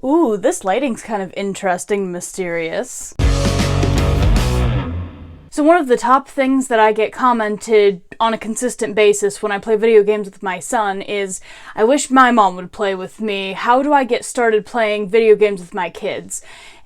Ooh, this lighting's kind of interesting, mysterious. So one of the top things that I get commented on a consistent basis when I play video games with my son is, I wish my mom would play with me. How do I get started playing video games with my kids?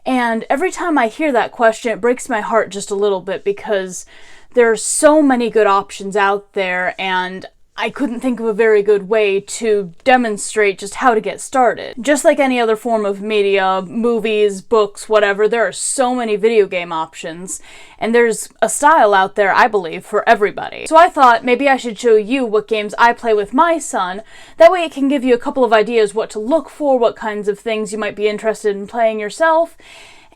And every time I hear that question, it breaks my heart just a little bit because there are so many good options out there, and I couldn't think of a very good way to demonstrate just how to get started. Just like any other form of media, movies, books, whatever, there are so many video game options, and there's a style out there, I believe, for everybody. So I thought maybe I should show you what games I play with my son. That way it can give you a couple of ideas what to look for, what kinds of things you might be interested in playing yourself.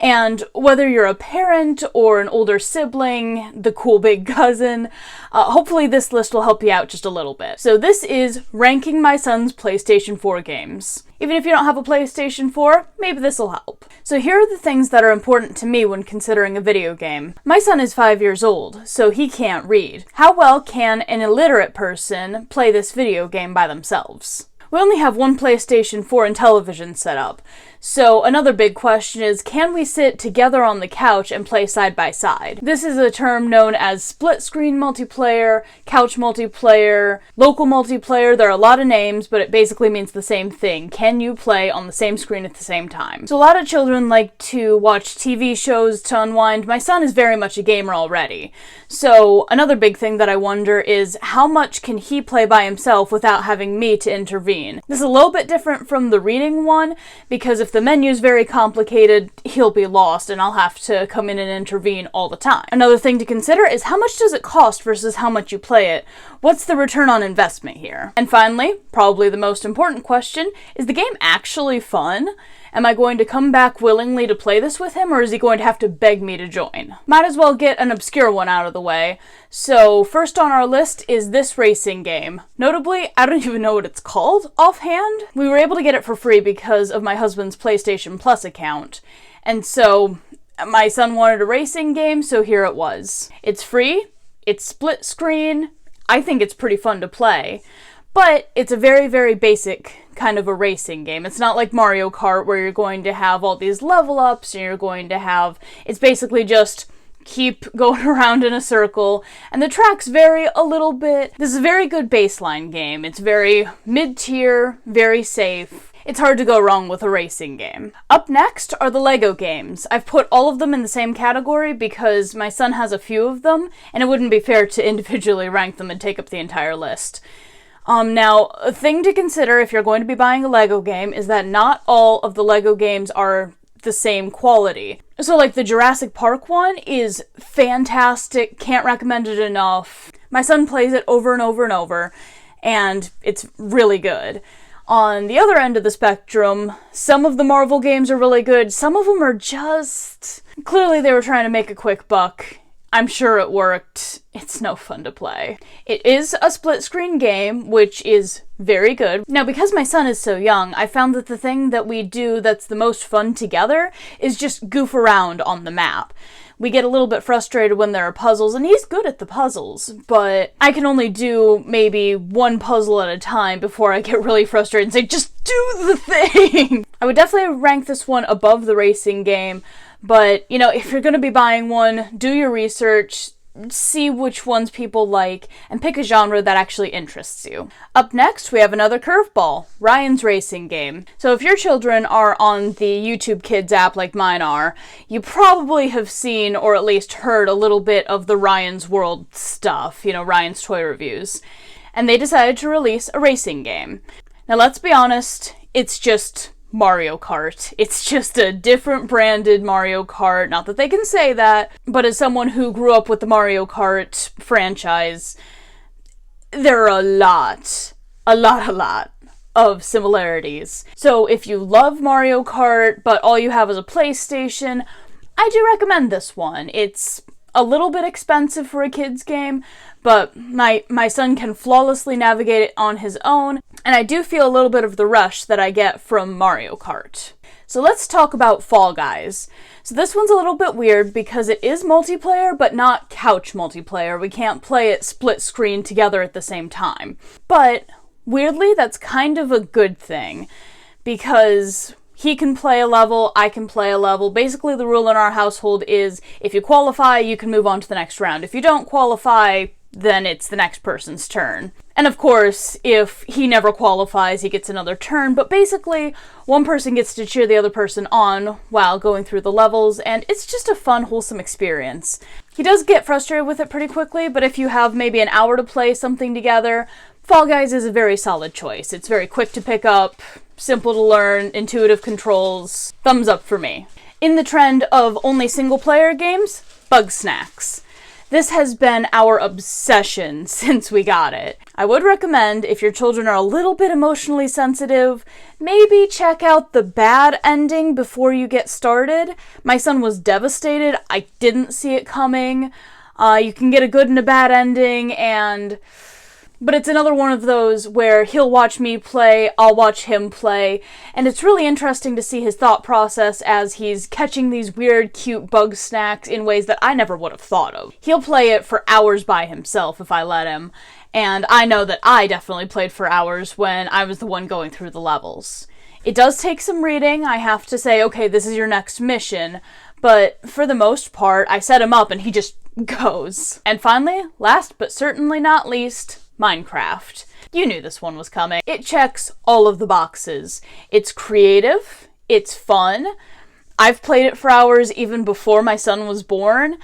And whether you're a parent or an older sibling, the cool big cousin, hopefully this list will help you out just a little bit. So this is ranking my son's PlayStation 4 games. Even if you don't have a PlayStation 4, maybe this will help. So here are the things that are important to me when considering a video game. My son is 5 years old, so he can't read. How well can an illiterate person play this video game by themselves? We only have one PlayStation 4 and television set up, so another big question is, can we sit together on the couch and play side by side? This is a term known as split-screen multiplayer, couch multiplayer, local multiplayer. There are a lot of names, but it basically means the same thing. Can you play on the same screen at the same time? So a lot of children like to watch TV shows to unwind. My son is very much a gamer already. So another big thing that I wonder is, how much can he play by himself without having me to intervene? This is a little bit different from the reading one, because if the menu's very complicated, he'll be lost and I'll have to come in and intervene all the time. Another thing to consider is, how much does it cost versus how much you play it? What's the return on investment here? And finally, probably the most important question, is the game actually fun? Am I going to come back willingly to play this with him, or is he going to have to beg me to join? Might as well get an obscure one out of the way. So first on our list is this racing game. Notably, I don't even know what it's called offhand. We were able to get it for free because of my husband's PlayStation Plus account. And so my son wanted a racing game, so here it was. It's free, it's split screen, I think it's pretty fun to play. But it's a very, very basic kind of a racing game. It's not like Mario Kart where you're going to have all these level ups and you're going to have... It's basically just keep going around in a circle, and the tracks vary a little bit. This is a very good baseline game. It's very mid-tier, very safe. It's hard to go wrong with a racing game. Up next are the Lego games. I've put all of them in the same category because my son has a few of them, and it wouldn't be fair to individually rank them and take up the entire list. Now, a thing to consider if you're going to be buying a Lego game is that not all of the Lego games are the same quality. So like the Jurassic Park one is fantastic, can't recommend it enough. My son plays it over and over and over, and it's really good. On the other end of the spectrum, some of the Marvel games are really good, some of them are just... Clearly they were trying to make a quick buck. I'm sure it worked. It's no fun to play. It is a split-screen game, which is very good. Now, because my son is so young, I found that the thing that we do that's the most fun together is just goof around on the map. We get a little bit frustrated when there are puzzles, and he's good at the puzzles, but I can only do maybe one puzzle at a time before I get really frustrated and say, just do the thing! I would definitely rank this one above the racing game, but, you know, if you're going to be buying one, do your research, see which ones people like, and pick a genre that actually interests you. Up next, we have another curveball, Ryan's Racing Game. So if your children are on the YouTube Kids app like mine are, you probably have seen or at least heard a little bit of the Ryan's World stuff, you know, Ryan's toy reviews. And they decided to release a racing game. Now let's be honest, it's just Mario Kart. It's just a different branded Mario Kart. Not that they can say that, but as someone who grew up with the Mario Kart franchise, there are a lot of similarities. So if you love Mario Kart, but all you have is a PlayStation, I do recommend this one. It's a little bit expensive for a kid's game, but my son can flawlessly navigate it on his own, and I do feel a little bit of the rush that I get from Mario Kart. So let's talk about Fall Guys. So this one's a little bit weird because it is multiplayer, but not couch multiplayer. We can't play it split screen together at the same time. But weirdly, that's kind of a good thing, because He can play a level, I can play a level. Basically, the rule in our household is if you qualify, you can move on to the next round. If you don't qualify, then it's the next person's turn. And of course, if he never qualifies, he gets another turn, but basically, one person gets to cheer the other person on while going through the levels, and it's just a fun, wholesome experience. He does get frustrated with it pretty quickly, but if you have maybe an hour to play something together, Fall Guys is a very solid choice. It's very quick to pick up, simple to learn, intuitive controls. Thumbs up for me. In the trend of only single-player games, Bugsnax. This has been our obsession since we got it. I would recommend, if your children are a little bit emotionally sensitive, maybe check out the bad ending before you get started. My son was devastated. I didn't see it coming. You can get a good and a bad ending, but it's another one of those where he'll watch me play, I'll watch him play, and it's really interesting to see his thought process as he's catching these weird, cute Bugsnax in ways that I never would have thought of. He'll play it for hours by himself if I let him, and I know that I definitely played for hours when I was the one going through the levels. It does take some reading. I have to say, okay, this is your next mission, but for the most part, I set him up and he just goes. And finally, last but certainly not least, Minecraft. You knew this one was coming. It checks all of the boxes. It's creative, it's fun. I've played it for hours even before my son was born.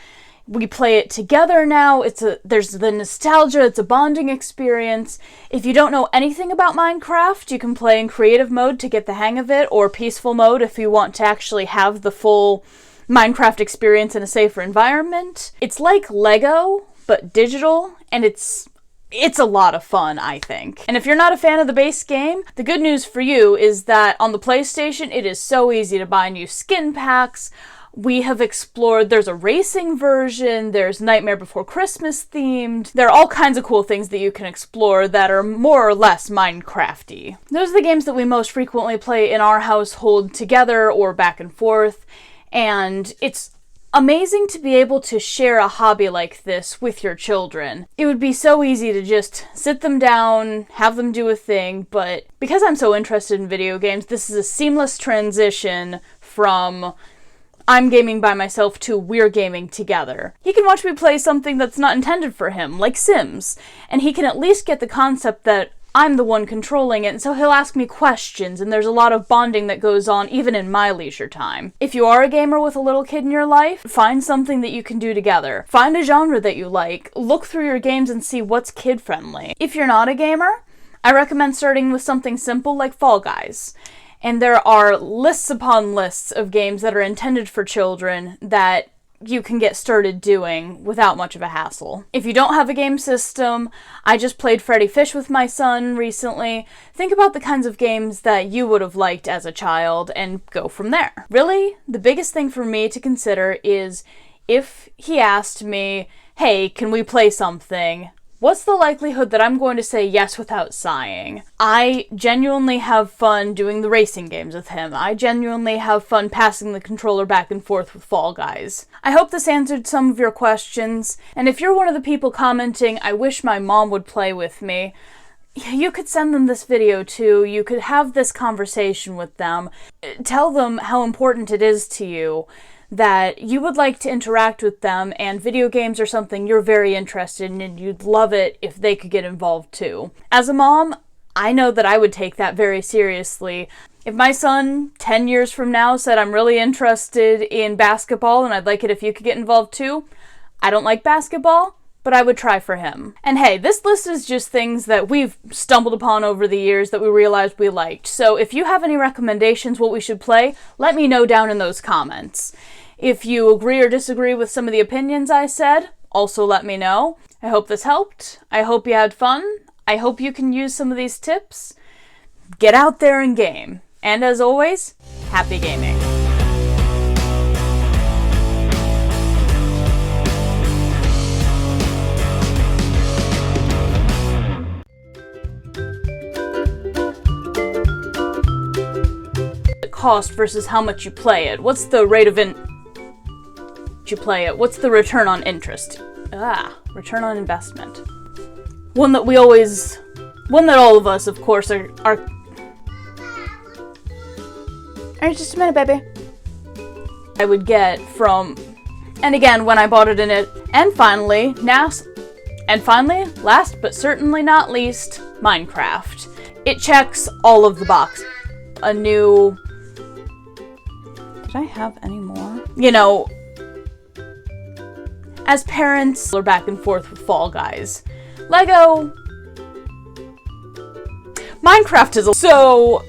We play it together now. There's the nostalgia, it's a bonding experience. If you don't know anything about Minecraft, you can play in creative mode to get the hang of it, or peaceful mode if you want to actually have the full Minecraft experience in a safer environment. It's like Lego, but digital, and it's a lot of fun, I think. And if you're not a fan of the base game, the good news for you is that on the PlayStation, it is so easy to buy new skin packs. We have explored, there's a racing version, there's Nightmare Before Christmas themed. There are all kinds of cool things that you can explore that are more or less Minecraft-y. Those are the games that we most frequently play in our household together or back and forth, and it's amazing to be able to share a hobby like this with your children. It would be so easy to just sit them down, have them do a thing, but because I'm so interested in video games, this is a seamless transition from I'm gaming by myself to we're gaming together. He can watch me play something that's not intended for him, like Sims, and he can at least get the concept that I'm the one controlling it, and so he'll ask me questions, and there's a lot of bonding that goes on even in my leisure time. If you are a gamer with a little kid in your life, find something that you can do together. Find a genre that you like. Look through your games and see what's kid-friendly. If you're not a gamer, I recommend starting with something simple like Fall Guys. And there are lists upon lists of games that are intended for children that you can get started doing without much of a hassle. If you don't have a game system, I just played Freddy Fish with my son recently. Think about the kinds of games that you would have liked as a child and go from there. Really, the biggest thing for me to consider is if he asked me, hey, can we play something? What's the likelihood that I'm going to say yes without sighing? I genuinely have fun doing the racing games with him. I genuinely have fun passing the controller back and forth with Fall Guys. I hope this answered some of your questions, and if you're one of the people commenting, I wish my mom would play with me, you could send them this video too. You could have this conversation with them. Tell them how important it is to you, that you would like to interact with them, and video games are something you're very interested in, and you'd love it if they could get involved too. As a mom, I know that I would take that very seriously. If my son, 10 years from now, said I'm really interested in basketball and I'd like it if you could get involved too, I don't like basketball, but I would try for him. And hey, this list is just things that we've stumbled upon over the years that we realized we liked. So if you have any recommendations what we should play, let me know down in those comments. If you agree or disagree with some of the opinions I said, also let me know. I hope this helped. I hope you had fun. I hope you can use some of these tips. Get out there and game. And as always, happy gaming. Cost versus how much you play it. What's the rate of you play it? What's the return on interest? Return on investment. One that all of us, of course, are Alright, just a minute, baby. I would get from, and again, when I bought it in it, and finally, last but certainly not least, Minecraft. It checks all of the boxes. A new, did I have any more? You know, as parents, we're back and forth with Fall Guys. Lego, Minecraft is so